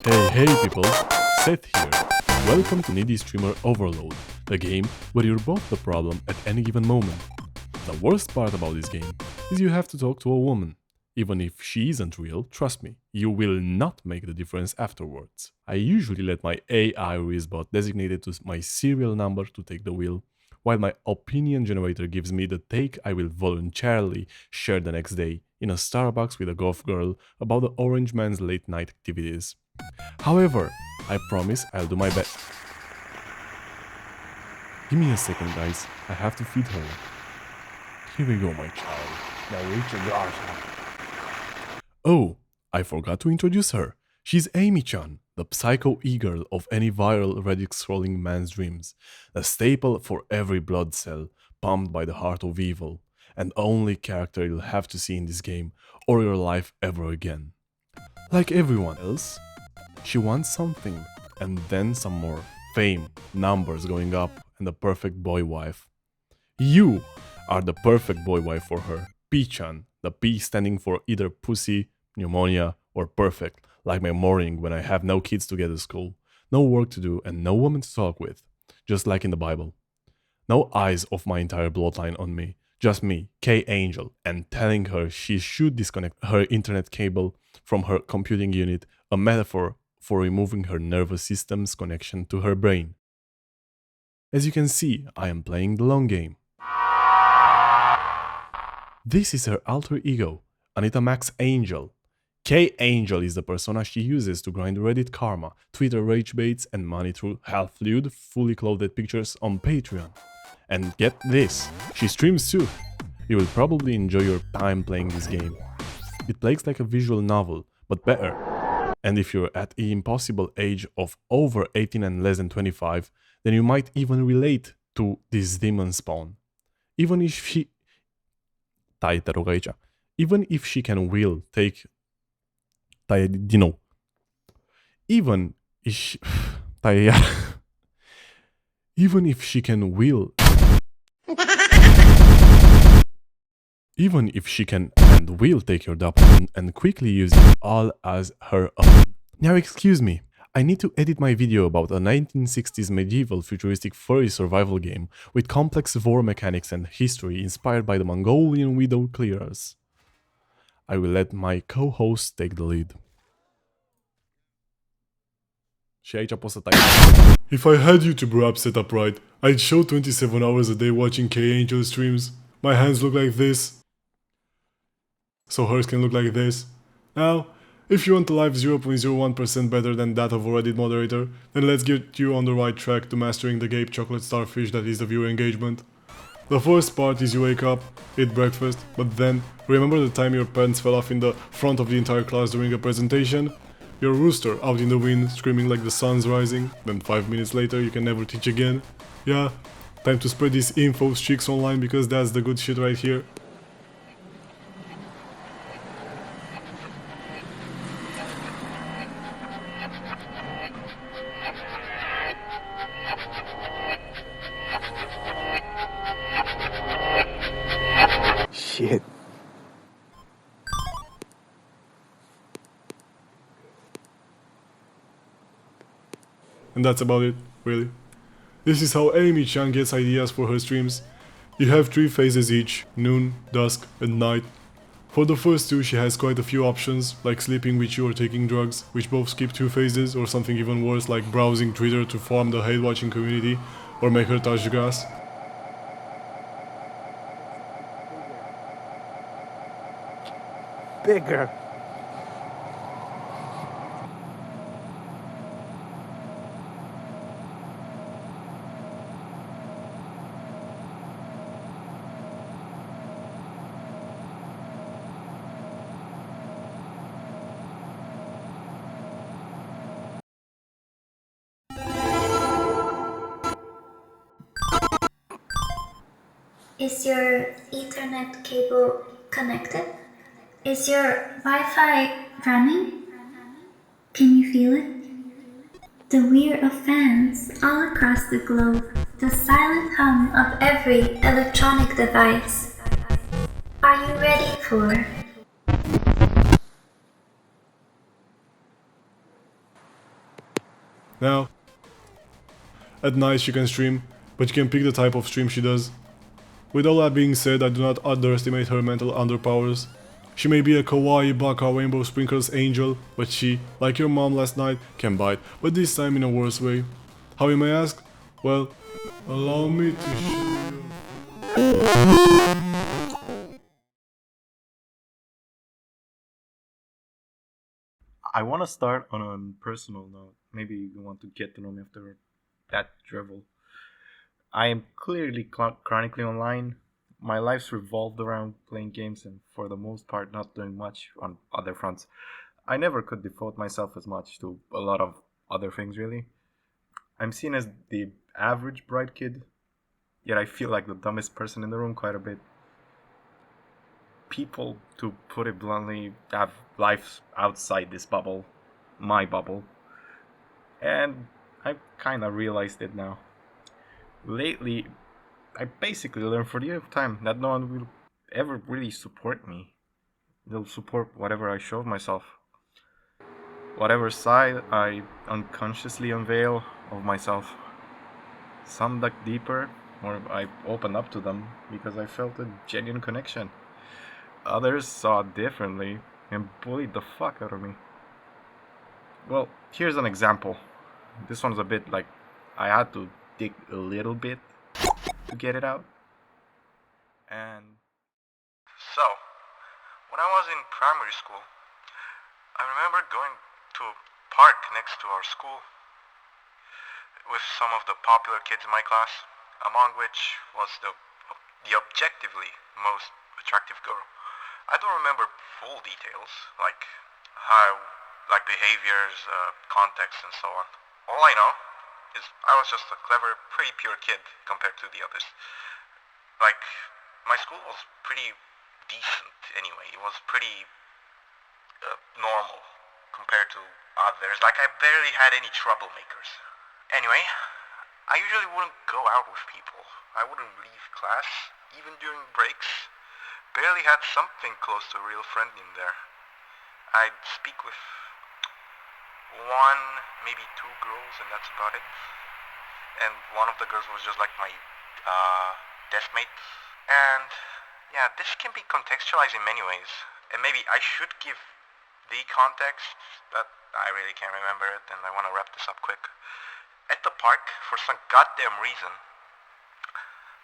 Hey people, Seth here. Welcome to Needy Streamer Overload, the game where you're both the problem at any given moment. The worst part about this game is you have to talk to a woman. Even if she isn't real, trust me, you will not make the difference afterwards. I usually let my AI Wizbot designated to my serial number to take the wheel, while my opinion generator gives me the take I will voluntarily share the next day in a Starbucks with a golf girl about the orange man's late night activities. However, I promise I'll do my best. Give me a second, guys. I have to feed her. Here we go, my child. Now reach your garden. Oh, I forgot to introduce her. She's ame-chan, the psycho e-girl of any viral Reddit scrolling man's dreams, a staple for every blood cell pumped by the heart of evil, and only character you'll have to see in this game or your life ever again. Like everyone else, she wants something, and then some more. Fame, numbers going up, and the perfect boy wife. You are the perfect boy wife for her. P-chan, the P standing for either pussy, pneumonia, or perfect, like my morning when I have no kids to get to school, no work to do, and no woman to talk with, just like in the Bible. No eyes of my entire bloodline on me, just me, K-Angel, and telling her she should disconnect her internet cable from her computing unit, a metaphor for removing her nervous system's connection to her brain. As you can see, I am playing the long game. This is her alter ego, Anita Max Angel. K-Angel is the persona she uses to grind Reddit karma, Twitter rage baits, and money through half-lewd, fully clothed pictures on Patreon. And get this, she streams too. You will probably enjoy your time playing this game. It plays like a visual novel, but better. And if you're at the impossible age of over 18 and less than 25, then you might even relate to this demon spawn. Even if she... Even if she can will take... Even if she... Even if she can will... Even if she can and will take your dopamine and quickly use it all as her own. Now excuse me, I need to edit my video about a 1960s medieval futuristic furry survival game with complex war mechanics and history inspired by the Mongolian widow clearers. I will let my co-host take the lead. If I had YouTube rap set up right, I'd show 27 hours a day watching K-Angel streams. My hands look like this, so hers can look like this. Now, if you want a life 0.01% better than that of a Reddit moderator, then let's get you on the right track to mastering the gape chocolate starfish that is the viewer engagement. The first part is you wake up, eat breakfast, but then remember the time your pants fell off in the front of the entire class during a presentation? Your rooster out in the wind screaming like the sun's rising, then 5 minutes later you can never teach again. Yeah, time to spread these info streaks online because that's the good shit right here. Shit. And that's about it, really. This is how ame-chan gets ideas for her streams. You have 3 phases each, noon, dusk, and night. For the first 2 she has quite a few options, like sleeping with you or taking drugs, which both skip 2 phases, or something even worse like browsing Twitter to farm the hate-watching community, or make her touch the grass. Bigger. Is your Ethernet cable connected? Is your Wi-Fi running? Can you feel it? The whir of fans all across the globe, the silent hum of every electronic device. Are you ready for Now, at night she can stream, but you can pick the type of stream she does. With all that being said, I do not underestimate her mental underpowers. She may be a kawaii baka rainbow sprinkles angel, but she, like your mom last night, can bite, but this time in a worse way. How you may ask? Well, allow me to show you. I want to start on a personal note. Maybe you want to get to know me after that drivel. I am clearly chronically online. My life's revolved around playing games and, for the most part, not doing much on other fronts. I never could devote myself as much to a lot of other things, really. I'm seen as the average bright kid, yet I feel like the dumbest person in the room quite a bit. People, to put it bluntly, have lives outside this bubble, my bubble, and I've kind of realized it now. Lately, I basically learned for the end of time that no one will ever really support me. They'll support whatever I show myself, whatever side I unconsciously unveil of myself. Some dug deeper, or I opened up to them because I felt a genuine connection. Others saw it differently and bullied the fuck out of me. Well, here's an example. This one's a bit like I had to dig a little bit to get it out. And So, when I was in primary school, I remember going to a park next to our school with some of the popular kids in my class, among which was the objectively most attractive girl. I don't remember full details, like behaviors, context, and so on. All I know is I was just a clever, pretty pure kid compared to the others. Like, my school was pretty decent anyway. It was pretty normal compared to others. Like, I barely had any troublemakers. Anyway, I usually wouldn't go out with people. I wouldn't leave class, even during breaks. Barely had something close to a real friend in there. I'd speak with one, maybe two girls, and that's about it. And one of the girls was just like my desk mate. And yeah, this can be contextualized in many ways. And maybe I should give the context, but I really can't remember it, and I want to wrap this up quick. At the park, for some goddamn reason,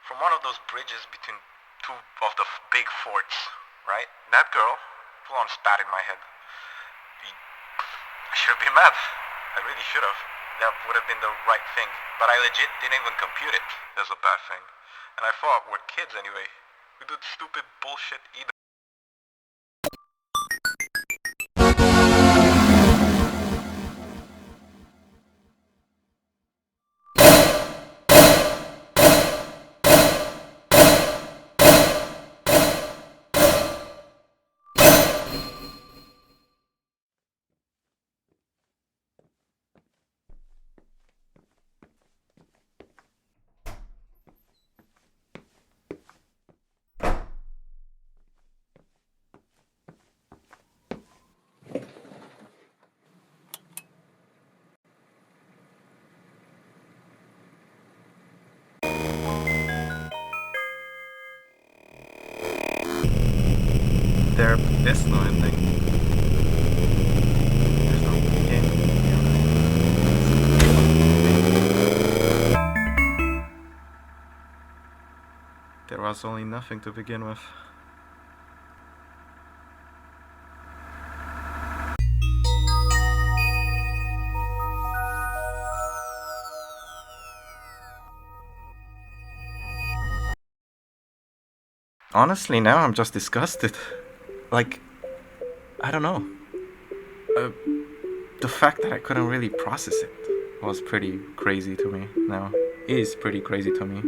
from one of those bridges between two of the big forts, right? That girl full on spat in my head. I should have been mad. I really should have. That would have been the right thing. But I legit didn't even compute it as a bad thing. And I thought we're kids anyway. We did stupid bullshit either. there, this no ending. There's no beginning. There was only nothing to begin with. Honestly, now I'm just disgusted. Like, I don't know. The fact that I couldn't really process it was pretty crazy to me now. Is pretty crazy to me.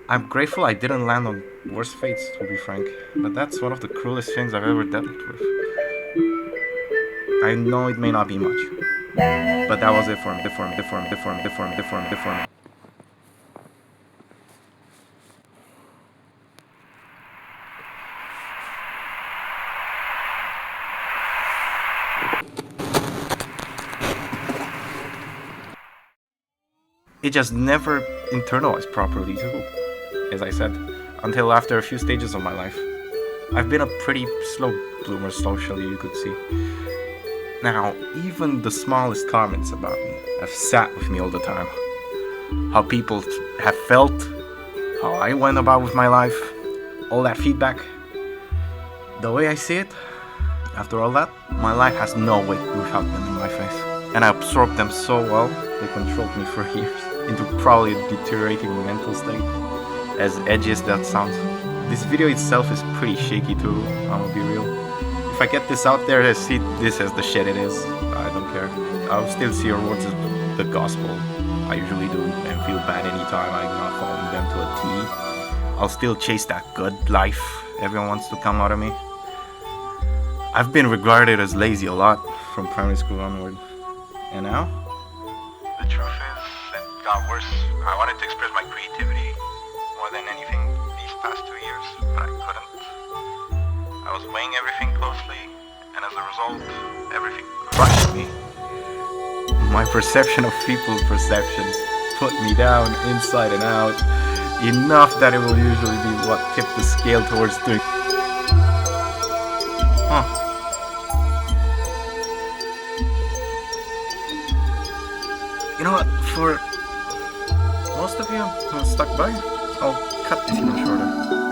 I'm grateful I didn't land on worse fates, to be frank, but that's one of the cruelest things I've ever dealt with. I know it may not be much, but that was it for me. it just never internalized properly too, as I said, until after a few stages of my life. I've been a pretty slow bloomer socially, you could see. Now, even the smallest comments about me have sat with me all the time. How people have felt, how I went about with my life, all that feedback. The way I see it, after all that, my life has no weight without them in my face. And I absorbed them so well, they controlled me for years into probably a deteriorating mental state. As edgy as that sounds, this video itself is pretty shaky too, I'll be real. If I get this out there, I see this as the shit it is, I don't care. I'll still see your words as the gospel. I usually do, and feel bad anytime I do not follow them to a T. I'll still chase that good life everyone wants to come out of me. I've been regarded as lazy a lot from primary school onward. And now? The truth is, it got worse. I wanted to express my creativity more than anything these past 2 years, but I couldn't. I was weighing everything closely, and as a result, everything crushed me. My perception of people's perceptions put me down inside and out, enough that it will usually be what tipped the scale towards doing. You know what, for most of you who stuck by, I'll cut this even shorter.